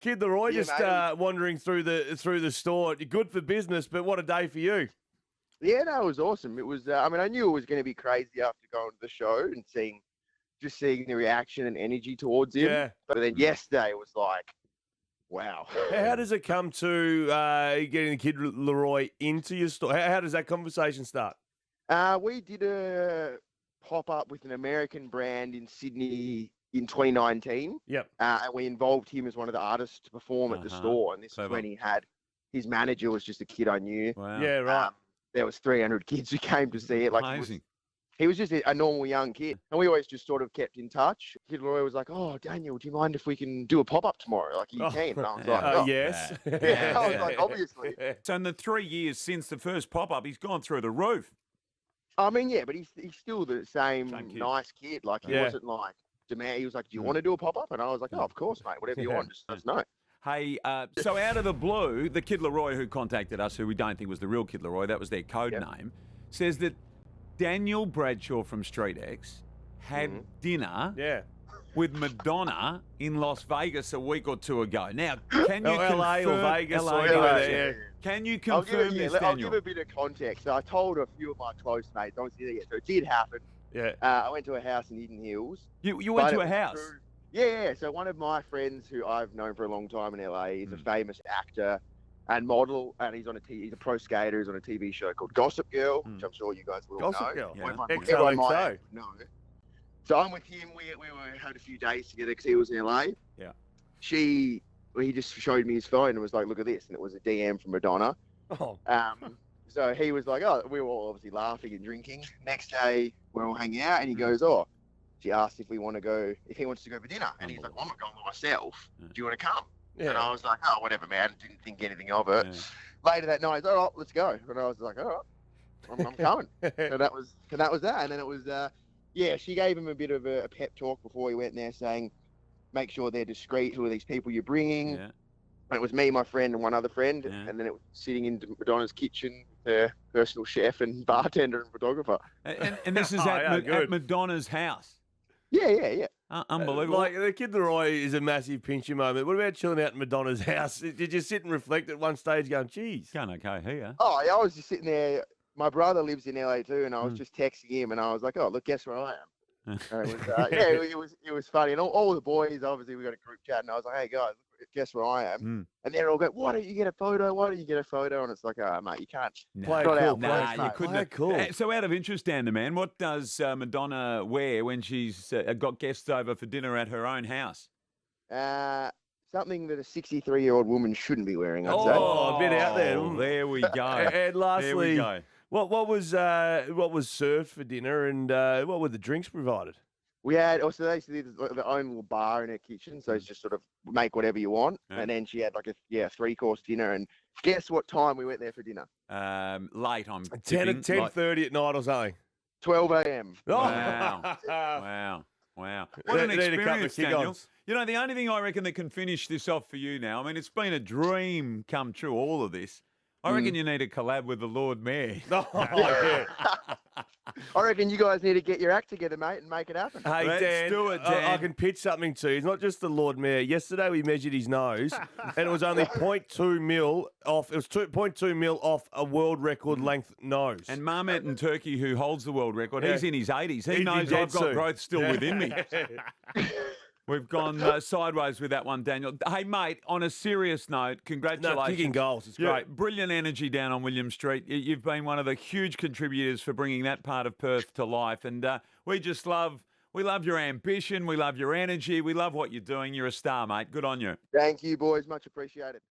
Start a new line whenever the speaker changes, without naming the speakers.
Kid Laroi,
Yeah,
just
mate.
wandering through the store. Good for business, but what a day for you.
Yeah, no, it was awesome. It was. I mean, I knew it was going to be crazy after going to the show and seeing the reaction and energy towards him.
Yeah.
But then yesterday it was like, wow.
How does it come to getting the Kid Laroi into your store? How does that conversation start?
We did a pop up with an American brand in Sydney in 2019.
Yep.
And we involved him as one of the artists to perform at the store. And this
Clever.
is when he had his manager was just a kid I knew.
Wow.
Yeah, right.
There was 300 kids who came to see it. Like
Amazing.
he was just a normal young kid. And we always just sort of kept in touch. Kid Laroi was like, "Oh, Daniel, do you mind if we can do a pop-up tomorrow? Like, you can." And I was like, "Oh,
yes.
yeah." I was like, obviously.
So in the 3 years since the first pop-up, he's gone through the roof.
I mean, yeah, but he's still the same
Same kid.
nice kid. Like, he
Yeah.
wasn't like demand. He was like, "Do you want to do a pop-up?" And I was like, "Oh, of course, mate. Whatever you want, just let us know."
Hey, so out of the blue, the Kid Laroi who contacted us, who we don't think was the real Kid Laroi, that was their code name, says that Daniel Bradshaw from StreetX had dinner
Yeah.
with Madonna in Las Vegas a week or two ago. Now, can you
LA or
confirm-
Vegas
LA,
or
Vegas,
anywhere
yeah.
there,
Can you
I'll give,
confirm
it,
this,
I'll
Daniel?
give a bit of context. So I told a few of my close mates. I was there yet. So it did happen.
Yeah.
I went to a house in Hidden Hills.
You went
but
to
it
a
was
house?
through- Yeah. So one of my friends who I've known for a long time in LA is a famous actor and model, and he's a pro skater. He's on a TV show called Gossip Girl, which I'm sure you guys will know.
Gossip Girl.
Yeah.
Everyone might
XOXO.
know. So I'm with him. We had a few days together because he was in LA.
Yeah.
He just showed me his phone and was like, "Look at this," and it was a DM from Madonna.
Oh.
So he was like, "Oh," we were all obviously laughing and drinking. Next day, we're all hanging out, and he goes, "Oh," she asked if he wants to go for dinner, and he's like, "Well, I'm not going by myself. Do you want to come?"
Yeah.
And I was like, "Oh, whatever, man." Didn't think anything of it.
Yeah.
Later that night, he's like, "All right, let's go." And I was like, "All right, I'm coming." So that was that. And then it was, she gave him a bit of a pep talk before he went there, saying, "Make sure they're discreet. Who are these people you're bringing?"
Yeah.
And it was me, my friend, and one other friend.
Yeah.
And then it was sitting in Madonna's kitchen, her personal chef and bartender and photographer.
And this is
Oh, yeah,
at
good.
Madonna's house.
Yeah.
Unbelievable.
Like, the Kid Laroi is a massive pincher moment. What about chilling out in Madonna's house? Did you sit and reflect at one stage going, geez?
Going okay here.
Oh, yeah, I was just sitting there. My brother lives in LA too, and I was just texting him, and I was like, "Oh, look, guess where I am." And it was it was funny, and all the boys, obviously, we got a group chat, and I was like, "Hey guys, guess where I am?" And they're all going, "Why don't you get a photo? Why don't you get a photo?" And it's like, "Oh, mate, you can't."
Play it
Not
cool.
our
Play
place,
it
you
mate.
couldn't.
Play it cool.
So out of interest, Dan the man, what does Madonna wear when she's got guests over for dinner at her own house?
Something that a 63-year-old woman shouldn't be wearing, I'd say.
Oh, a bit out there.
There we go.
And
There we
lastly,
go.
what was served for dinner, and what were the drinks provided?
We had also they did their own little bar in her kitchen, so it's just sort of make whatever you want.
Yeah.
And then she had like a 3-course dinner, and guess what time we went there for dinner?
Late, I'm
10:30 at night or something.
12 a.m.
Wow. Wow. What an
Need a couple of
experience, Daniel.
kick-ons.
You know, the only thing I reckon that can finish this off for you now, I mean, it's been a dream come true, all of this. I reckon you need a collab with the Lord Mayor.
Oh, yeah.
I reckon you guys need to get your act together, mate, and make it happen.
Hey,
Let's
Dan,
do it,
I
Dan.
can pitch something to you. He's not just the Lord Mayor. Yesterday we measured his nose, and it was only 0.2 mil off. It was 2.2 mil off a world record length nose.
And Marmot in Turkey, who holds the world record, he's in his 80s. He
He'd be
knows
dead
I've got
soon.
growth still within me. We've gone sideways with that one, Daniel. Hey, mate, on a serious note, congratulations.
No, kicking goals. It's
Yeah,
great.
brilliant energy down on William Street. You've been one of the huge contributors for bringing that part of Perth to life. And we love your ambition. We love your energy. We love what you're doing. You're a star, mate. Good on you.
Thank you, boys. Much appreciated.